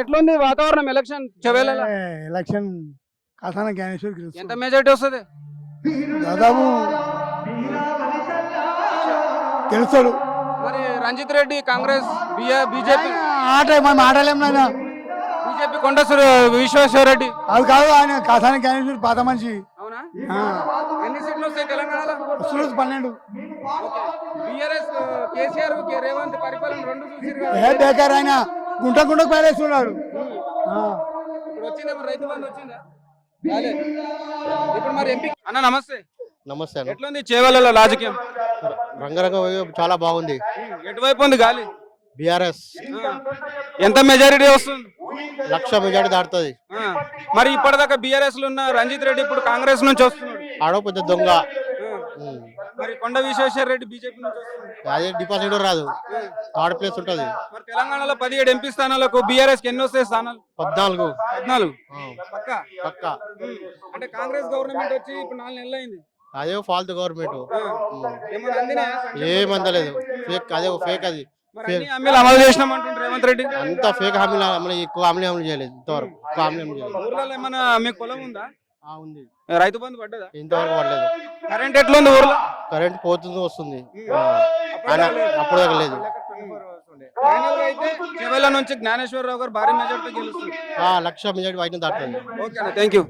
ఎట్లుంది వాతావరణం election Chevella election కాసాన Gnaneshwar ఎంత మెజారిటీ వస్తుంది? దాదాపు తెలుస్తాడు. మరి రంజిత్ రెడ్డి కాంగ్రెస్ బీజేపీ ఆట మనం ఆడలేం నాయన. బీజేపీ కొండ విశ్వేశ్వర రెడ్డి అది కాదు, ఆయన కాసాన జ్ఞానేశ్వర్ పాత మనిషి. అవునా? ఆ, ఎన్ని సీట్లు వస్తాయి తెలంగాణలో? వస్తున్నది 12. బీఆర్ఎస్ కేసీఆర్ రేవంత్ పరిపాలన రెండు చూసిరు కదా. ఏ బేకార్ ఆయన గుంట గుంటకు పైరేస్తున్నాడు. ఇప్పుడు వచ్చిందా మరి రైతు బంధు వచ్చిందా? రాలే. ఇప్పుడు మరి ఎంపీ అన్న నమస్తే. నమస్తే అన్న. ఎట్లుంది చేవలలో రాజకీయం? రంగరంగ చాలా బాగుంది. ఎటువైపు ఉంది గాలి? బీఆర్ఎస్ ఎంత మెజారిటీ వస్తుంది? 1,00,000 మెజారిటీ దాటుతుంది. మరి ఇప్పటిదాకా బీఆర్ఎస్ లో ఉన్న రంజిత్ రెడ్డి ఇప్పుడు కాంగ్రెస్ నుంచి వస్తున్నాడు. ఆడో పెద్ద దొంగ. మరి కొండ విశ్వేశ్వర రెడ్డి బీజేపీ నుంచి వస్తున్నాడు. అదే డిపాజిట్ రాదు, థర్డ్ ప్లేస్ ఉంటది. మరి తెలంగాణలో 17 ఎంపీ స్థానాలకు బీఆర్ఎస్ కి ఎన్ని వస్తాయి స్థానాలు? 14. 14 పక్కా. పక్కా. అంటే కాంగ్రెస్ గవర్నమెంట్ వచ్చి ఇప్పుడు 4 నెలలు అయింది. అదే ఫాల్తు గవర్నమెంట్. ఏమన్నా అందినాయా? ఏమందలేదు, ఫేక్. అదే ఫేక్. అది మరి అన్ని హామీలు అమలు చేసినామంటుండ్రు రేవంత్ రెడ్డి. అంతా ఫేక్ హామీలు అమలు, ఎక్కువ హామీలు అమలు చేయలేదు ఇంతవరకు. ఎక్కువ హామీలు అమలు చేయలేదు. ఊర్లలో ఏమన్నా మీకు పొలం ఉందా? ఉంది. రైతు బంధు పడ్డదా? ఇంతవరకు పడలేదు. కరెంట్ ఎట్లుంది ఊర్లో? కరెంట్ పోతుంది వస్తుంది, అప్పుడు దాకా లేదు. ఫైనల్ గా అయితే చివరి నుంచి జ్ఞానేశ్వరరావు గారు భారీ మెజార్టీతో గెలుస్తుంది. 1,00,000 మెజారిటీ బయట దాటుతుంది. Okay thank you.